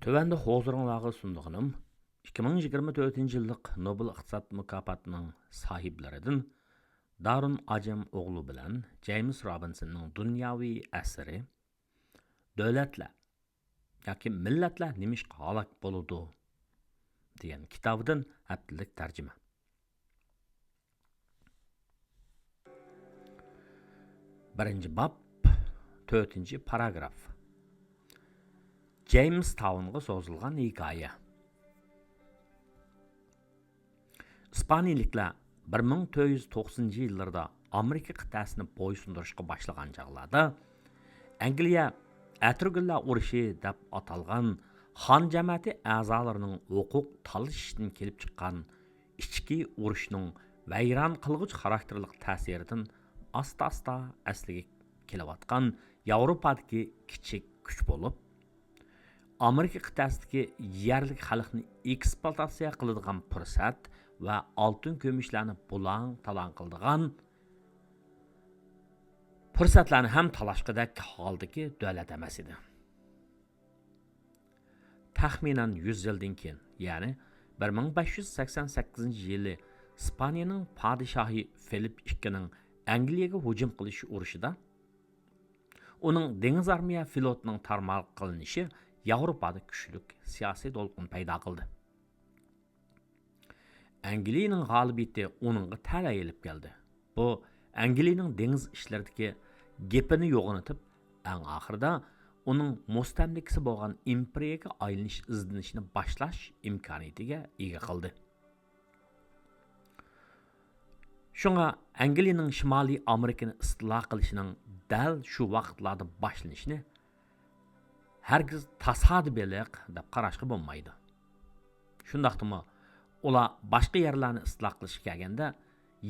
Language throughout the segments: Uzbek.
Төвәнді хозырыңлағы сұндығыным 2024 жылдық Нобел iqtisod mukofotining sohiblaridan Darun Ajam o'g'li bilan James Robinsonning dunyoviy asari Davlatlar yoki millatlar nimishqa halok bo'ladi degan kitobidan haftalik tarjima. Birinchi bob, 4-chi paragraf. James Town'ga so'zilgan hikoya. İspaniyaliklar 1490-yillarda Amerika qit'asini bo'ysundirishga boshlagan chog'larda Angliya Atrgullar urushi deb atalgan xon jamiyati a'zolarining huquq talashishdan kelib chiqqan ichki urushning vayron qilg'ich xarakterlik ta'siridan asta-asta asliga kelayotgan Yevropadagi kichik kuch bo'lib, Amerika qit'asidagi yerlik xalqni eksploatatsiya qiladigan fursat va oltin ko'mishlarni bulang-talang qiladigan fursatlarni ham talashqidek holdagi davlat emas edi. Taxminan 100 yildan keyin, ya'ni 1588-yili İspaniyaning podshohi Filip II'ning Angliyaga hujum qilish urushida uning dengiz armiya flotining tarmar qilinishi Yevropada kuchlik siyosiy to'lqin paydo qildi. Angliyaning g'olibiyati uningga ta'la elib keldi. Bu Angliyaning dengiz ishlaridagi gepini yo'g'initib, eng oxirida uning mustamlikasi bo'lgan imperiyaga aylanish izlanishini boshlash imkoniyatiga ega qildi. Shunga Angliyaning Shimoliy Amerikani istilo qilishining dal shu vaqtlarda boshlanishini hargiz tasodifilik deb qarashga bo'lmaydi. Shundaqdimi, ular boshqa yerlarni istilo qilishga kelganda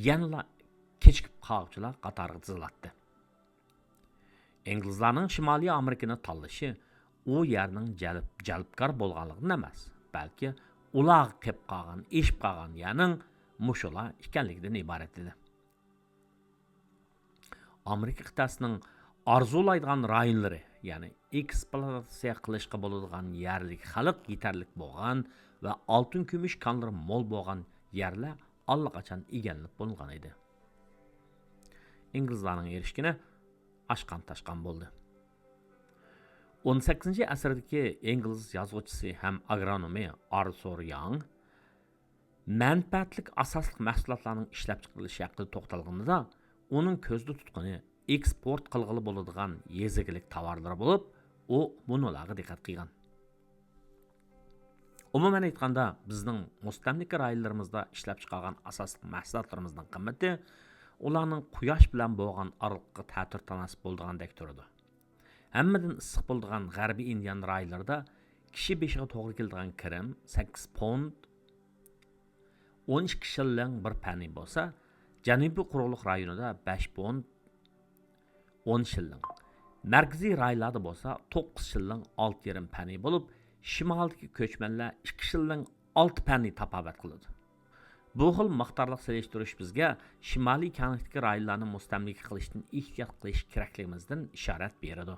yanada kechikib qoluvchilar qatoriga tizilatdi. Inglizlarning Shimoliy Amerikani tanlashi u yerning jalbkor bo'lganligidan emas, balki ular qilib qolgan, eshib qolgan yerning mushular ekanligidan iborat edi. Amerika qit'asining arzulaydigan rayonlari, ya'ni eksploatatsiya qilishga bo'ladigan yerlik xalq yetarlik bo'lgan va oltin kumush konlari mo'l bo'lgan yerlar allaqachon egallanib bo'lgan edi. Inglizlarning erishgani ashqan-tashqan bo'ldi. 18-asrdagi ingliz yozuvchisi ham agronomi Arthur Young manfaatlik asosli mahsulotlarning ishlab chiqarilishi haqida to'xtalganida uning ko'zda tutqani eksport qilg'ili bo'ladigan yezigilik tovarlar bo'lib, u bunularga diqqat qilgan. Umuman aytganda, bizning mustamlika rayonlarimizda ishlab chiqargan asosli mahsulotlarimizning qimmati ularning quyosh bilan bo'lgan aloqaga ta'tir tanasib bo'lgandek turadi. Hammadan issiq bo'lgan g'arbiy Indian rayonlarida kishi beshiga to'g'ri keladigan kirim 8 pond 12 shilling bir penny bo'lsa, Janubiy quruqliq rayonida 5 pond 10 shilling. Markaziy rayonlarda bo'lsa 9 shilling 6,5 penny bo'lib, shimoldagi ko'chmanlar 2 shilling 6 penny tafovut qiladi. Bu xil miqdorliq selishtirish bizga shimoliy kanatdagi rayonlarni mustamlika qilishdan ehtiyot qilish kerakligimizdan ishorat beradi.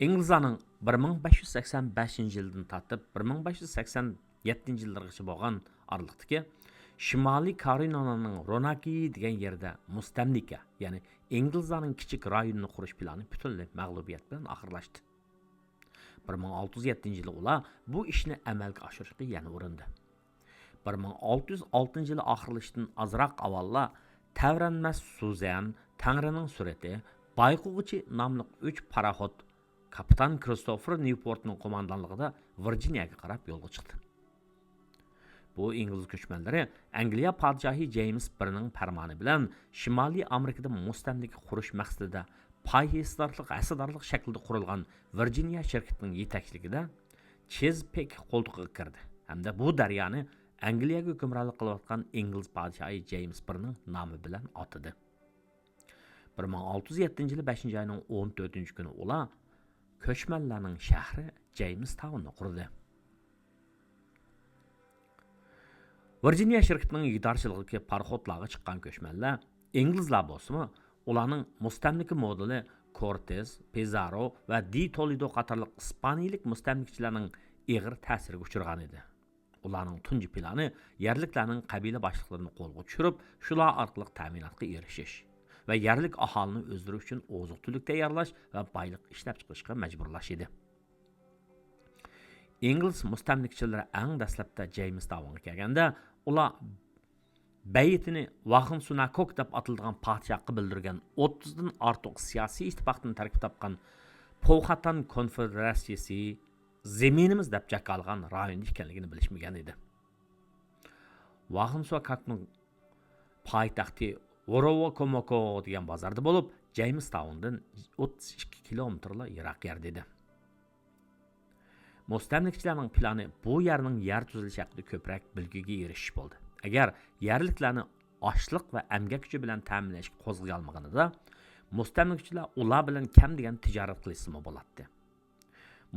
Inglizlarning 1585-yildan tortib 1587-yillargacha bo'lgan oraliqdagi Shimoliy Karolinaning Ronaki degan yerda mustamlika, ya'ni inglizlarning kichik rayonini qurish plani butunlay mag'lubiyat bilan oxirlashdi. 1607-yili ular bu ishni amalga oshirishga yana urindi. 1606-yili oxirlashdan azroq avvallar Tavranmas Suzan Tangrining surati Bayqug'ichi nomli 3 paraxod kapitan Christopher Newportning qo'mondonligida Virginiyaga qarab yo'lga chiqdi. Bu ingliz ko'chmanlari Angliya podshohi James Ining farmoni bilan Shimoliy Amerikada mustamlika qurish maqsadida payhistorlik asrdarlik shaklida qurilgan Virginiya shirkatining yetakchiligida Chesapeake qo'ltiqiga kirdi. Hamda bu daryoni Angliyaga hukmronlik qilayotgan ingliz podshohi James Ining nomi bilan otadi. 1607-yil 5-oyning 14-kuni ular ko'chmanlarning shahri Jamestownni qurdi. Virginiya shirkatining idorachiligidagi paraxodlarga chiqqan ko'chmanlar inglizlar bo'lsa-mu, ularning mustamlika modeli Cortez, Pizarro va Di Toledo qatorliq ispaniyalik mustamlikachilarning ig'ir ta'siriga uchragan edi. Ularning tunji plani yerliklarning qabila boshliqlarini qo'lga tushirib, shular orqali ta'minotga erishish va yerlik aholini o'zdirish uchun oziq-tulik tayyorlash va boylik ishlab chiqarishga majburlash edi. İngliz mustamlikchilari eng dastlabda Jamestownga kelganda, ular bayitini Vahim Sunakok deb atilgan podshohga bildirgan 30 dan ortiq siyosiy ittifoqdan tarkib topgan Powhatan konfederatsiyasi zeminimiz deb jakalgan rayonda ekanligini bilishmagan edi. Vahim Sunakokning poytaxti Orowokomoko degan bozorda bo'lib, Jamestowndan 32 kilometrlar yiroq yerda edi. Mustamlikchilarning plani bu yerning yer tuzilishi haqida ko'proq bilgiga erishish bo'ldi. Agar yerliklarni ochliq va emgak kuchi bilan ta'minlashga qo'zg'ay olmaganida, mustamlikchilar ular bilan kam degan tijorat qilishmi bo'ladi.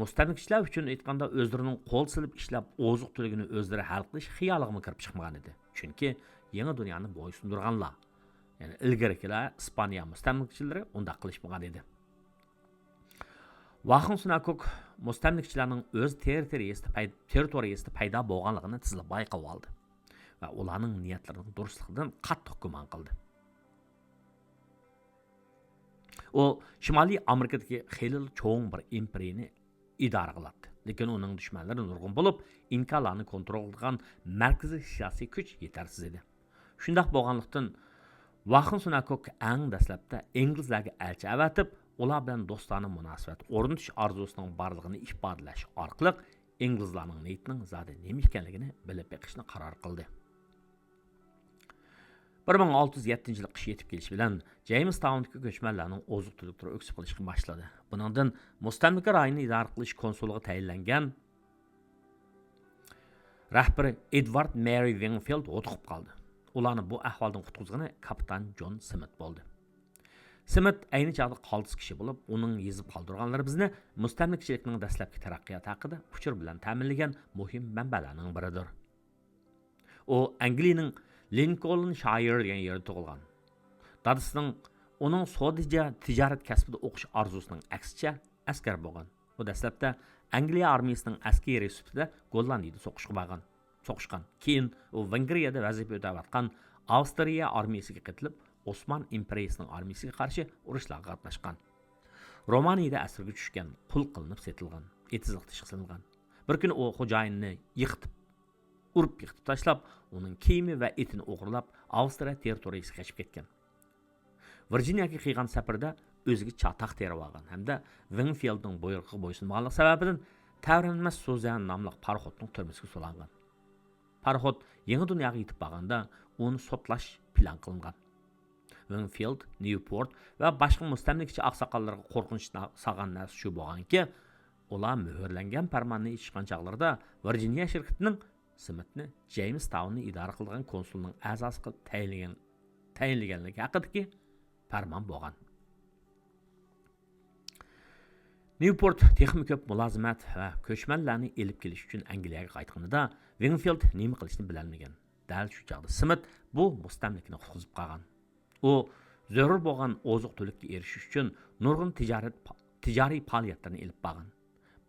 Mustamlikchilar uchun aytganda o'zlarining qo'l silib ishlab oziq tuligini o'zlari hal qilish xiyoliga kirib chiqmagan edi. Chunki yangi dunyoni bo'ysundirganlar, ya'ni ilgarikilar Ispaniya mustamlikchilari unda qilishmagan edi. Vahim Sunakok mustamlikchilarning o'z territoriyasida paydo bo'lganligini tizilib bayqab oldi va ularning niyatlarining durustligidan qattiq gumon qildi. U Shimoliy Amerikadagi xeyli cho'ng bir imperiyani idora qiladi. Lekin uning dushmanlari nurg'un bo'lib, inkalarni kontrol qilgan markaziy siyosiy kuch yetarsiz edi. Shundoq bo'lganlikdan Vahim Sunakok eng dastlabda inglizlarga elchi avatib, ular bilan do'stona munosabat o'rnatish orzusining borligini ifodalash orqali inglizlarning niyatining zodi nima ekanligini bilib beqishni qaror qildi. 1607-yil qish yetib kelishi bilan Jamestown'dagi ko'chmanlarning oziq-tuliklari o'ksib qolishga boshladi. Buningdan mustamlika rayonini idora qilish konsuliga tayinlangan rahbari Edward Mary Wingfield o'tqib qoldi. Ularni bu ahvoldan qutqizgani kapitan John Smith bo'ldi. Smith ayni chog'da qoltis kishi bo'lib, uning yezib qoldirganlari bizni mustamlikchilikning dastlabki taraqqiyoti haqida uchur bilan ta'minlagan muhim manbalarning biridir. U Angliyaning Lincolnshire degan yerda tug'ilgan. Dadasining uning sodija tijorat kasbida o'qish orzusining aksicha askar bo'lgan. U dastlabda Angliya armiyasining askari sifatida Gollandiyada so'qishgan. Keyin u Vengriyada vazifa o'tayotgan Avstriya armiyasiga qo'shilib, Osman imperiyasining armiyasiga qarshi urushlarga qatnashgan. Romaniyada asirga tushgan, qul qilinib setilgan, etizliq tishqilingan. Bir kun u xo'jayinni urib yiqitib tashlab, uning kiyimi va etini o'g'irlab, Avstriya territoriyasiga qochib ketgan. Virginiyaga qilgan safarda o'ziga chatoq terib olgan hamda Wingfieldning buyrug'iga bo'ysunmaganlik sababidan Tavranmas Suzan nomli paraxodning turmasiga so'langan. Paraxod yangi dunyoga yetib borganda uni sotlash plan qilingan. Wingfield, Newport va boshqa mustamlikchi oqsoqollarga qo'rqinch solgan narsa shu bo'lganki, ular muhrlangan farmonni eshitgan chog'larda Virginiya shirkatining Smithni Jamestown'ni idora qilgan konsulning a'zosi qilib tayinlaganligi haqidagi farmon bo'lgan. Newport texnik ko'p mulozimat va ko'chmanlarni elib kelish uchun Angliyaga qaytganida Wingfield nima qilishni bilolmagan. Dal shu chog'da Smith bu mustamlikni qutqizib qolgan. U zarur bo'lgan oziq-tulikka erishish uchun nurg'un tijoriy faoliyatlarni elib borgan.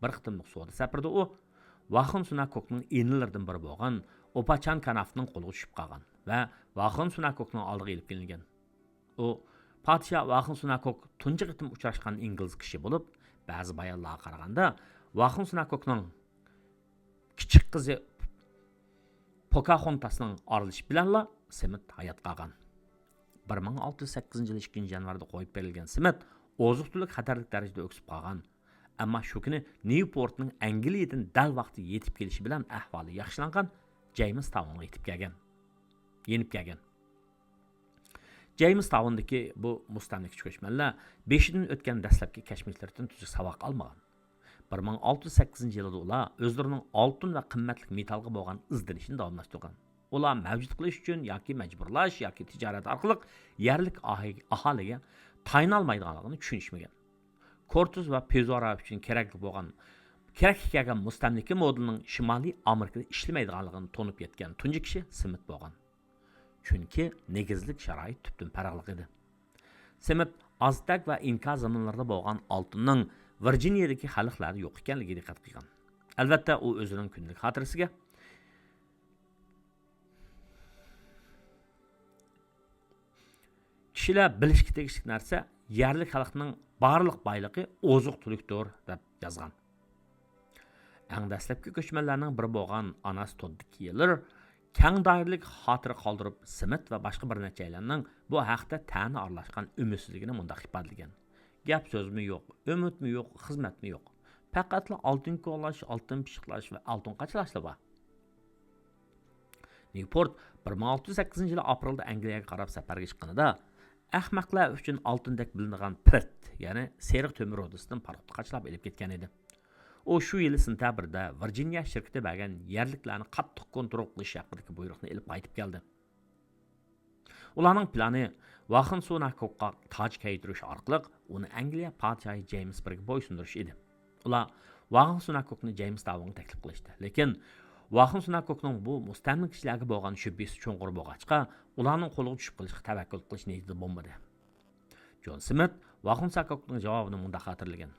Bir qitimliq savdo safarda u Vahim Sunakokning enilaridan biri bo'lgan Opachan Kanafning qo'liga tushib qolgan va Vahim Sunakokning oldiga elib kelingan. U podshoh Vahim Sunakok tunji qitim uchrashgan ingliz kishi bo'lib, ba'zi bayonlarga qaraganda Vahim Sunakokning kichik qizi Pocahontasning arilishi bilanla Smith hayot qolgan. 1608-yil 2 yanvarda qo'yib berilgan Smith oziq-tulik xatarlik darajada o'ksib qolgan. Ammo shu kuni Newportning Angliyadan dal vaqti yetib kelishi bilan ahvoli yaxshilangan, Jamestownga yetib kelgan. Yenib kelgan. Jamestown'dagi bu mustamlikchi ko'chmanlar 5 yildan o'tgan dastlabki kashmishlardan tuzuk saboq olmagan. 1608-yilda ular o'zlarining oltin va qimmatli metallga bo'lgan izdirishini davomlashtirgan. Ular mavjud qilish uchun yoki majburlash yoki tijorat orqali yerlik aholiga tayinolmaydiganligini tushunishmagan. Cortez va Pizarro uchun kerak kelgan mustamlika modelining Shimoliy Amerikada ishlamaydiganligini to'nib yetgan tunji kishi Smith bo'lgan. Chunki negizlik sharoit tubdan farqli edi. Smith Aztek va Inka zamonlarida bo'lgan oltinning Virginiyadagi xalqlarda yo'q ekanligiga diqqat qilgan. Albatta, u o'zining kundalik xotirasiga kishilar bilishga tegishli narsa yerlik xalqning barliq boyligi oziq-tulikdir deb yozgan. Eng dastlabki ko'chmanlarning biri bo'lgan Anas Toddikiler keng doiralik xotira qoldirib, Smit va boshqa bir nechalarning bu haqda ta'ni aralashgan umidsizligini mundaq ifodalagan. Gap so'zmi yo'q, umidmi yo'q, xizmatmi yo'q. Faqatla oltin qo'llash, oltin pishiqlash va oltin qachlashlar bor. Newport 1608-yil aprelda Angliyaga qarab safarga chiqqanida ahmoqlar uchun oltindek bilinadigan pirt, ya'ni seriq temir rudasidan parotni qachlab elib ketgan edi. O shu yil sentabrda Virginia shirkati bergan yerliklarni qattiq kontrol qilish haqidagi buyruqni elib qaytib keldi. Ularning plani Vahim Sunakokqa toj kaydirish orqali uni Angliya podshohi James Iga bo'ysundirish edi. Ular Vahim Sunakokni James Townga taklif qilishdi, lekin Vahim Sunakokning bu mustamlikachilarga bo'lgan shubhasi cho'nqur bo'lg'achqa, ularning qo'liga tushib qilishga tavakkul qilish niyatida bo'lmadi. John Smith Vahim Sunakokning javobini mundaq xotirlagan: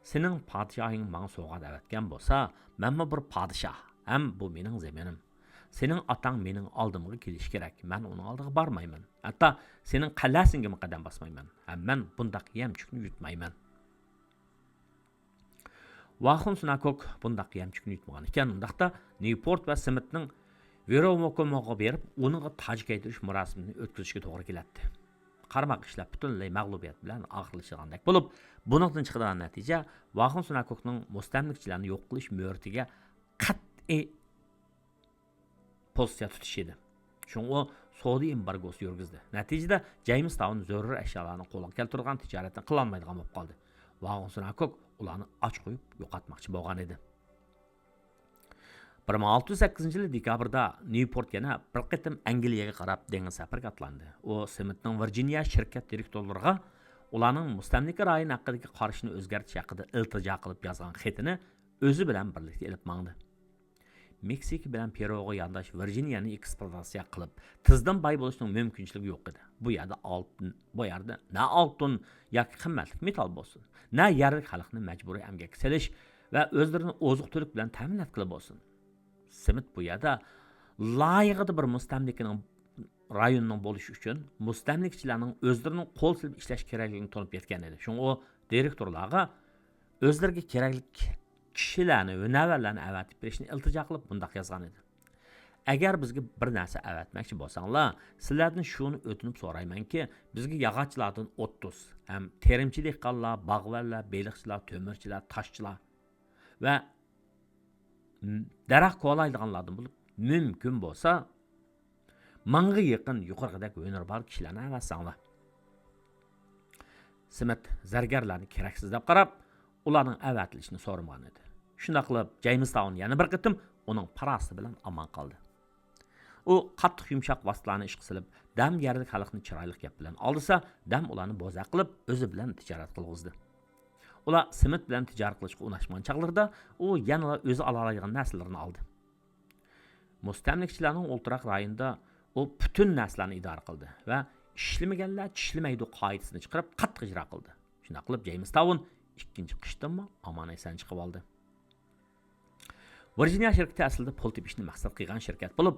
"Sening podshohing menga sovg'a avatgan bo'lsa, menmi bir podshoh, ham bu mening zaminim. Sening otang mening oldimga kelish kerak. Men uning oldiga bormayman. Hatto sening qal'asingga qadam bosmayman. Ham men bundaq yamchukni yutmayman." Vahim Sunakok bundaq yamchukni yutmagan ekan, undaqda Newport va Smithning Veromokomoga berib, uninga toj kaydirish marosimini o'tkazishga to'g'ri keladi. Qarmoq ishlab butunlay mag'lubiyat bilan oxirlashgandek bo'lib, buningdan chiqadigan natija Vahim Sunakokning mustamlikachilarni yo'q qilish mo'rtiga qat'iy pozitsiya tutish edi. Chunki u savdo embargosi yurgizdi. Natijada James Town zarur ashyolarni qo'lga keltirgan tijoratni qila olmaydigan bo'lib qoldi. Vahim Sunakok ularni och qo'yib yo'qotmoqchi bo'lgan edi. 1608-yil dekabrda Newport yana bir qatim Angliyaga qarab dengiz safarga atlandi. U Smithning Virginia shirkat direktorlariga ularning mustamlika rayoni haqidagi qarashini o'zgartirish haqida iltijo qilib yozgan xatini o'zi bilan birlikda elib mangdi. Meksika bilan Peruga yondosh Virginiyani eksploatatsiya qilib, tizdan boy bo'lishning mumkinchiligi yo'q edi. Bu yerda na oltin yoki qimmatli metal bo'lsin, na yerlik xalqni majburiy emgakka selish va o'zlarini oziq-tulik bilan ta'minlab qilib bo'lsin. Smith bu yerda loyiqida bir mustamlikaning rayonining bo'lishi uchun mustamlikachilarning o'zlarining qo'l silib ishlash kerakligini tushunib yetgan edi. Shunga u direktorlarga o'zlariga kerakli kishilarni va navbatlarni avatib berishni iltijo qilib bundaq yozgan edi: "Agar bizga bir narsa avatmoqchi bo'lsanglar, sizlardan shuni o'tinib so'raymanki, bizga yog'ochlardan 30, ham terimchilik qillar, bog'vanlar, beliqchilar, to'mirchilar, toshchilar va daraxt qo'laydiganlardan bo'lib, mumkin bo'lsa, manga yaqin yuqoridagi o'nirbar kishilarni avatsanglar." Smith zargarlarni keraksiz deb qarab, ularning avatilishini so'ramagan edi. Shunda qilib James Town yana bir qitim uning parasi bilan omon qoldi. U qattiq yumshoq vositalarni ishga silib, dam yerlik xalqni chiroyli gap bilan oldisa, dam ularni bo'zaq qilib, o'zi bilan tijorat qilg'izdi. Ular Smith bilan tijorat qilishga unashgan chaqlarda, u yana o'zi oladigan narsalarni oldi. Mustamlikachilarning o'ltiraq rayonida u butun narsalarni idora qildi va ishlamaganlar tishlamaydi qoidasini chiqarib qattiq ijro qildi. Shuna qilib James Town ikkinchi qishdanmi omon eson chiqib oldi. Virginia shirkati aslida pul tepishni maqsad qilgan shirkat bo'lib,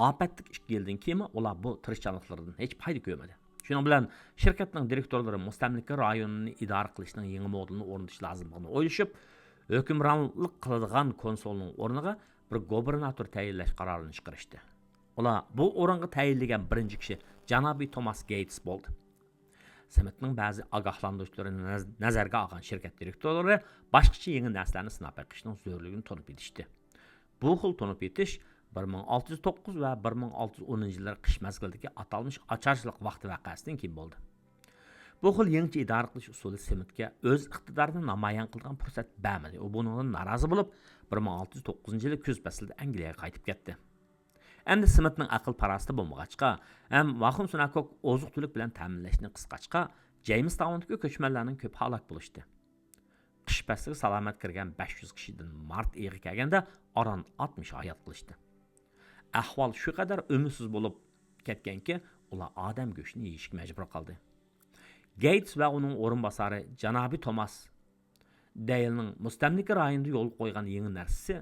ofatlik 2 yildan keyin ular bu tirishchiliklardan hech foyda ko'rmadi. Shuning bilan shirkatning direktorlari mustamlika rayonini idora qilishning yangi modelini o'rnatish lozimligini o'ylashib, hukmronlik qiladigan konsulning o'rniga bir gubernator tayinlash qarorini chiqarishdi. Ular bu o'ringa tayinlagan birinchi kishi janobiy Thomas Gates bo'ldi. Smithning ba'zi ogohlantiruvchilarini nazarga olgan shirkat direktorlari boshqacha yangi narsalarni sinab o'qishning zo'rligini tushunib yetishdi. Bu xil tushunib yetish 1609 va 1610-yillar qish mezgilidagi atalmish ocharchilik vaqti voqeasidan keyin bo'ldi. Bu xil yangi idora qilish usuli Smithga o'z iqtidorini namoyon qilgan fursat bermadi. U bundan norozi bo'lib, 1609-yil kuz faslida Angliyaga qaytib ketdi. Endi Smithning aql parasti bo'lmag'achqa, ham Vahim Sunakok oziq-tulik bilan ta'minlashni qisqachqa, James Towndagi ko'chmanlarning ko'p halok bo'lishdi. Qish fasliga salomat kirgan 500 kishidan mart oyiga kelganda oron 60 hayot qilishdi. Ahvol shu qadar umidsiz bo'lib ketganki, ular odam go'shtini yeyishga majbur qoldi. Gates va uning o'rinbosari janobi Thomas Dale'ning mustamlika rayonida yo'l qo'ygan yangi narsasi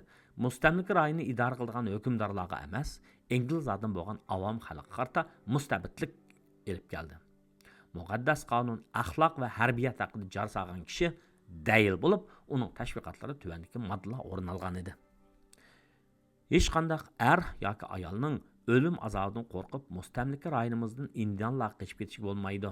mustamlika rayonini idora qiladigan hukmdorlarga emas, Inglizlardan bo'lgan avom xalqqa qarta mustabidlik elib keldi. Muqaddas qonun, axloq va harbiyat haqida jar solgan kishi Dale bo'lib, uning tashviqotlari tuvandagi moddalar o'rin olgan edi. Hech qanday yoki ayolning o'lim azobidan qo'rqib mustamlika rayonimizdan indianlar qochib ketishga bo'lmaydi.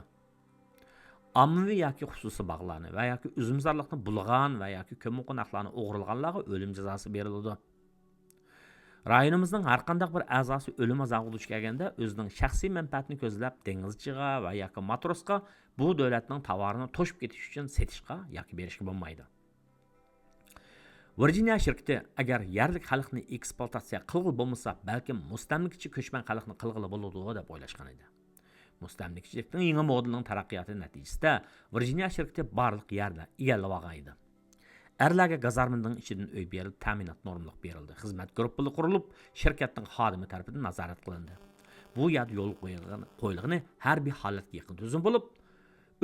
Ommaviy yoki xususiy bog'larni va yoki uzumzorlikni bulg'an va yoki ko'mir qo'noqlarni o'g'irlaganlarga o'lim jazosi beriladi. Rayonimizning har qanday bir a'zosi o'lim azobiga duch kelganda o'zining shaxsiy manfaatini ko'zlab dengizchiga va yoki matrosga bu davlatning tovarini to'shib ketish uchun setishga yoki berishga bo'lmaydi. Virginia shirkati agar yerlik xalqni eksploatatsiya qilg'il bo'lmasa, balki mustamlikachi ko'chman xalqni qilg'ili bo'ladi deb o'ylashgan edi. Mustamlikachilikning yangi modelining taraqqiyoti natijasida Virginia shirkati barliq yerni egallab olgan edi. Erlarga gazarminning ichidan uy berilib, ta'minot normalik berildi. Xizmat guruhi qurilib, shirkatning xodimi tarafidan nazorat qilindi. Bu yerda yo'l qo'yilgani harbiy holatga yaqin tuzum bo'lib,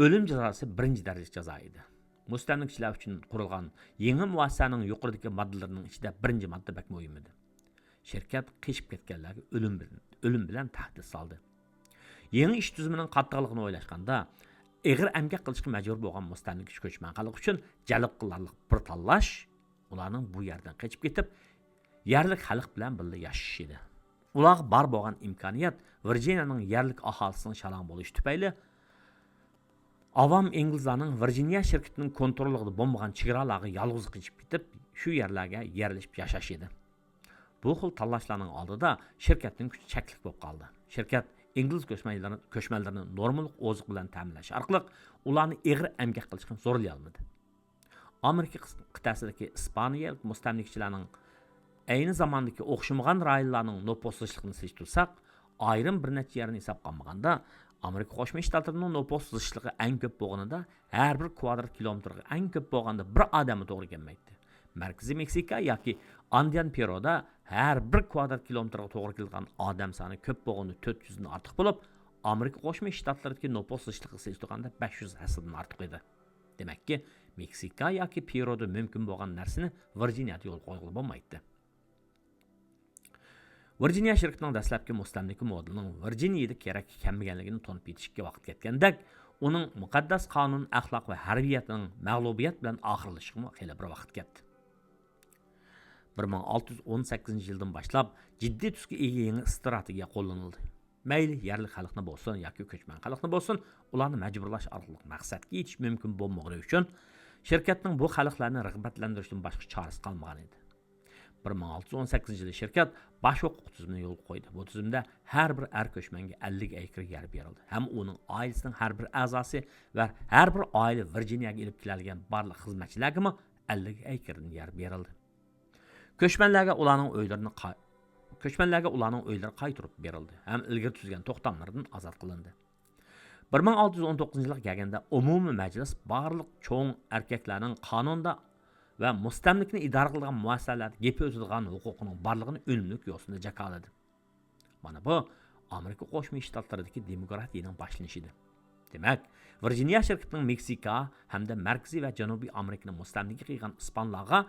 o'lim jazosi birinchi darajali jazo edi. Mustamlikachilar uchun qurilgan yangi muassasaning yuqoridagi moddalarining ichida birinchi modda bak muhim edi. Shirkat qechib ketganlarga o'lim bilan tahdid soldi. Yangi ish tuzimining qattiqligini o'ylashganda, eg'ir emgak qilishga majbur bo'lgan mustamlikachi ko'chman xalq uchun jalb qilinarlik bir tanlash ularning bu yerdan qechib ketib, yerlik xalq bilan birga yashash edi. Ular bar bo'lgan imkoniyat Virginiyaning yerlik aholisining shalon bo'lishi tufayli avam inglizlarning Virginia shirkatining kontrolligida bo'lmagan chegaralarga yolg'iz qechib ketib, shu yerlarga yerlashib yashash edi. Bu xil tanlashlarning oldida shirkatning kuchi cheklik bo'lib qoldi. Shirkat ingliz ko'chmanlarini normal oziq bilan ta'minlash orqali ularni eg'ir emgak qilishga zo'rlay olmadi. Amerika qit'asidagi Ispaniyalik mustamlikachilarning ayni zamondagi o'xshamagan rayonlarning nopozlashligini seztirsak, ayrim bir necha yerni hisobga olmaganda Amerika Qo'shma Shtatlarining nopozlashligi eng ko'p bo'lganida har bir kvadrat kilometrga eng ko'p bo'lganda bir odamga to'g'ri kelmaydi. Markaziy Meksika yoki Andian Peruda har bir kvadrat kilometrga to'g'ri kelgan odam soni ko'p bo'lganda 400 dan ortiq bo'lib, Amerika Qo'shma Shtatlaridagi nopozlashligi seztirganda 500 hasdan ortiq edi. Demakki, Meksika yoki Peruda mumkin bo'lgan narsani Virginiyada yo'l qo'yib bo'lmaydi. Virginia shirkatining dastlabki mustamlika modelining Virginiyada kerak kelmaganligini to'nib yetishga vaqt ketgandek, uning muqaddas qonun, axloq va harbiyatning mag'lubiyat bilan oxirlashishiga xeyli bir vaqt ketdi. 1618 yildan boshlab jiddiy tusga ega yangi strategiya qo'llanildi. Mayli yerlik xalqni bo'lsin yoki ko'chman xalqni bo'lsin, ularni majburlash orqali maqsadga yetish mumkin bo'lmagani uchun shirkatning bu xalqlarni rag'batlantirishdan boshqa chorasi qolmagan edi. 1618 yili shirkat bosh huquq tizimini yo'l qo'ydi. Bu tizimda har bir ko'chmanga 50 akre yer berildi. Ham uning oilasining har bir a'zosi va har bir oila Virginiyaga elib keladigan barliq xizmatchilarga 50 akrdan yer berildi. Ko'chmanlarga ularning uylari qaytarib berildi. Ham ilgari tuzgan to'xtamlardan ozod qilindi. 1619-yilga kelganda umumiy majlis barliq cho'ng erkaklarning qonunda va mustamlikni idora qilgan muassasalarda gap o'tadigan huquqining barlig'ini unumli yo'sinda jakoladi. Mana bu Amerika Qo'shma Shtatlaridagi demokratiyaning boshlanishi edi. Demak, Virginia shirkatining Meksika hamda Markaziy va Janubiy Amerikani mustamlika qilgan ispanlarga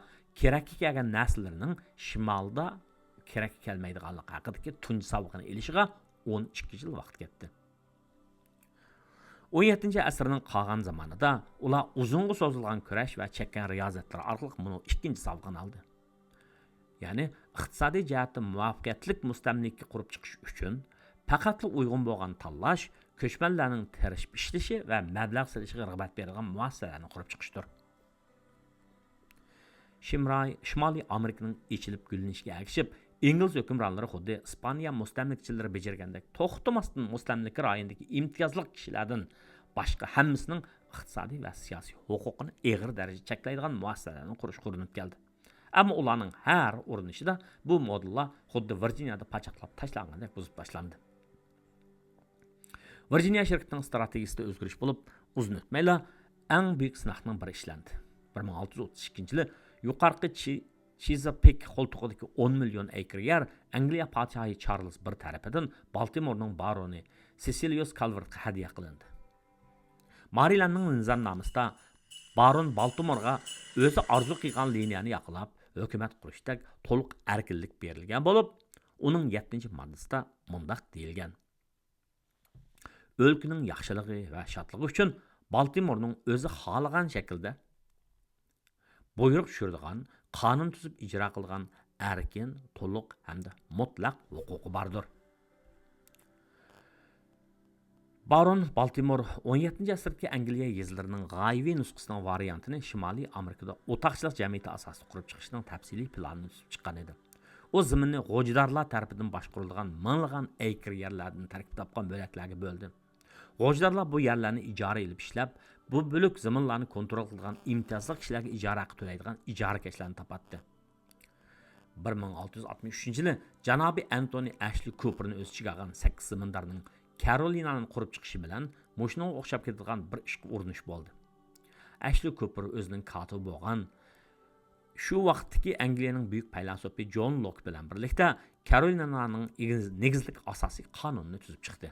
kerakli kelgan nasllarining shimolda kerakli kelmaydiganligi haqidagi tunji saboqini elishiga 12 yil vaqt ketdi. 17-asrning qolgan zamonida ular uzunga so'zilgan kurash va chekkan riyozatlar orqali buni ikkinchi savg'ani oldi. Ya'ni iqtisodiy jihatdan muvaffaqiyatli mustamlika qurib chiqish uchun faqat uyg'un bo'lgan tanlash, ko'chmanlarning tirishib ishlashi va mablag' silishiga rag'bat bergan muassasalarni qurib chiqishdir. Shimoliy Amerikaning ichilib gullanishiga ergishib, ingliz hukmronlari xuddi Ispaniya mustamlikachilari bejargandek to'xtamasdan mustamlika rayonidagi imtiyozli kishilardan boshqa hammasining iqtisodiy va siyosiy huquqini eg'ir darajada cheklaydigan muassasalarni qurish urinib keldi. Ammo ularning har urinishida bu modellar xuddi Virginiyada pachaqlab tashlangandek buzib tashlandi. Virginia shirkatining strategiyasida o'zgarish bo'lib, uzun o'tmayla eng buyuk sinoqning biri ishlandi. 1632-yili yuqorqi Chesapeake qo'ltig'idagi 10 million akre yer Angliya podshohi Charles I tarafidan Baltimorening baroni Cecilius Calvertga hadya qilindi. Marilandning nizomnomasida Baron Baltimorga o'zi orzu qilgan liniyani yoqlab, hukumat qurishdak to'liq erkinlik berilgan bo'lib, uning 7-moddasida mundaq deyilgan. O'lkaning yaxshiligi va shodligi uchun Baltimorning o'zi xohlagan shaklda buyruq tushiradigan, qonun tuzib ijro qilgan erkin, to'liq hamda mutlaq huquqi bordir. Baron Baltimor 17-asrdagi Angliya yezlarining g'oyaviy nusxasining variantini Shimoliy Amerikada o'taqchilik jamiyati asosida qurib chiqishning tafsiliy planini tuzib chiqqan edi. O zaminni g'o'jidorlar tarafidan boshqarilgan minglagan akr yerlardan tarkib topgan bo'laklarga bo'ldi. G'o'jidorlar bu yerlarni ijara ilib ishlab, bu bo'lak zaminlarni kontrol qilgan imtiyozli kishilarga ijara haqi to'laydigan ijorakashlarni topatdi. 1663-yili janobi Anthony Ashley Cooperni o'z ichiga olgan 8 zamindarning Carolina'nın qurib chiqishi bilan mushunga o'xshab ketadigan bir ishga urinish bo'ldi. Ashley Cooper o'zining katibi bo'lgan shu vaqtdagi Angliyaning buyuk faylasufi John Locke bilan birlikda Carolina'ning negizlik asosiy qonunini tuzib chiqdi.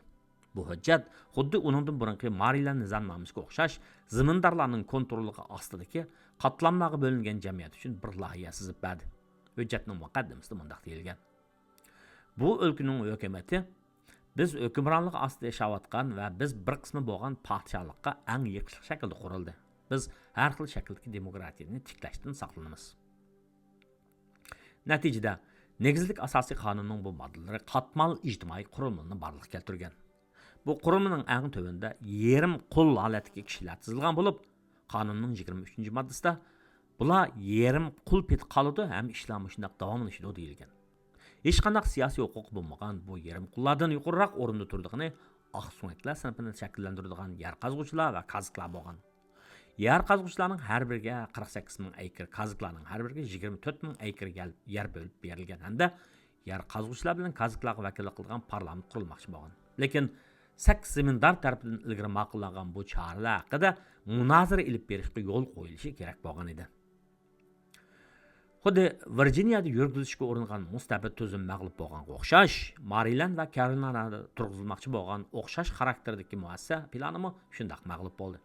Bu hujjat xuddi uningdan burungi Maryland nizomnomasiga o'xshash zamindarlarning kontrolliga ostidagi qatlamlarga bo'lingan jamiyat uchun bir loyiha sizib berdi. Hujjatning muqaddimasida mundaq deyilgan: Bu o'lkaning hukumati biz hukmronlik ostida yashayotgan va biz bir qismi bo'lgan podshohlikqa eng yaqin shaklda qurildi. Biz har xil shakldagi demokratiyani tiklashdan saqlanamiz. Natijada negizlik asosiy qonunning bu moddalari qatmal ijtimoiy qurilmani barliqqa keltirgan. Bu qurilmaning eng tövəndə yerim qul holatdagi kishilar tizilgan bo'lib, qonunning 23-moddasida bular yerim qul pet qoladi ham ishlar shunday davomlashadi deyilgan. Hech qanday siyosiy huquq bo'lmagan bu yerim qullardan yuqoriroq o'rinda turdigini oqsumaklar sinfini shakllantiradigan yer qazg'uvchilar va kaziklar bo'lgan. Yer qazg'uvchilarning har biriga 48 ming akr, kaziklarning har biriga 24 ming akr yer bo'lib berilgan hamda yer qazg'uvchilar bilan kaziklarga vakillik qilgan parlament qurilmoqchi bo'lgan. Lekin 8 zemindar tarafidan ilgari ma'qullangan bu choralar haqida munozara ilib berishga yo'l qo'yilishi kerak bo'lgan edi. Xuddi Virginiyada yurgizishga uringan mustabid tuzum mag'lub bo'lganga o'xshash, Maryland va Carolinada turg'izilmoqchi bo'lgan o'xshash xarakterdagi muassasa planimi shundoq mag'lub bo'ldi.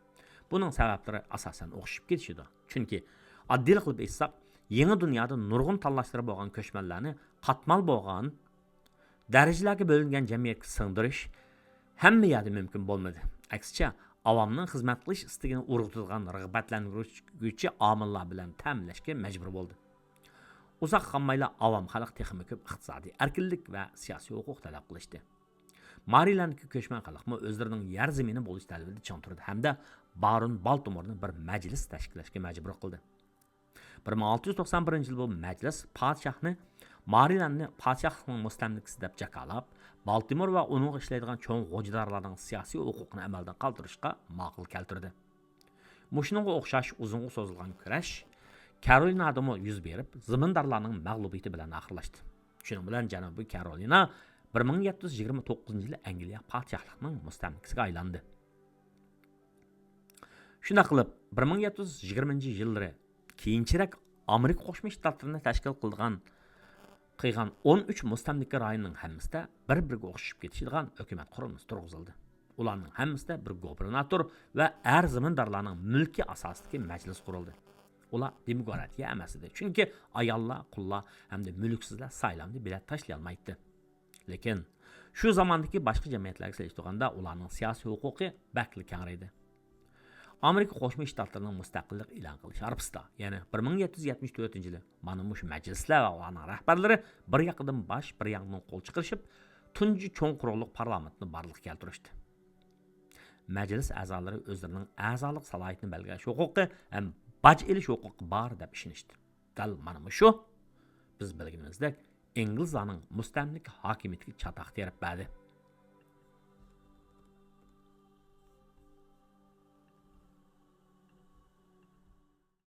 Buning sabablari asosan o'xshib ketishdi. Chunki oddiy qilib aytsak, yangi dunyoda nurg'un tanlashlar bo'lgan ko'chmanlarni qatmal bo'lgan darajalarga bo'lingan jamiyatga singdirish hamma yerda mumkin bo'lmadi. Aksicha, avomning xizmat qilish istigini urg'itadigan rag'batlantiruvchi omillar bilan ta'minlashga majbur bo'ldi. Uzoq qolmayla avom xalq texnik ko'p iqtisodiy erkinlik va siyosiy huquq talab qilishdi. Marylandga ko'chman xalqmi o'zlarining yer zamini bo'lish talabida chong turdi hamda Baron Baltimorni bir majlis tashkillashga majbur qildi. 1691-yil bu majlis podshohni Marylandni podshohning mustamlikasi deb jakalab, Baltimor va uning ishlaydigan cho'ng g'o'jidorlarning siyosiy huquqini amaldan qoldirishga ma'qul keltirdi. Mushunga o'xshash uzunga so'zilgan kurash Carolinada yuz berib, zamindarlarning mag'lubiyati bilan oxirlashdi. Shuning bilan Janubiy Carolina 1729-yili Angliya podshohligining mustamlikasiga aylandi. Shunday qilib, 1720-yillari keyinchalik Amerika Qo'shma Shtatlarini tashkil qilgan 13 mustamlika rayonining hammasida bir-biriga o'xshab ketishadigan hukumat qurilmasi turg'izildi. Ularning hammasida bir gubernator va har zamindarlarning mulki asosidagi majlis qurildi. Ular demokratiya emas edi. Chunki ayollar, qullar hamda mulksizlar saylovni bilet tashlay olmaydi. Lekin shu zamondagi boshqa jamiyatlarga solishtirganda ularning siyosiy huquqi bakli kengraydi. Amerika Qo'shma Shtatlarining mustaqillik e'lon qilish arafasida, ya'ni 1774-yili mana shu majlislar va ularning rahbarlari bir yoqdan bosh, bir yoqdan qo'l chiqarishib, tunji cho'ng qurolliq parlamentni barliqqa keltirishdi. Majlis a'zolari o'zlarining a'zolik salohiyatini belgilash huquqi ham baj elish huquqi bor deb ishonishdi. Dal mana shu biz bilganimizdek Inglizlarning mustamlik hokimiyatiga chatoq terib berdi.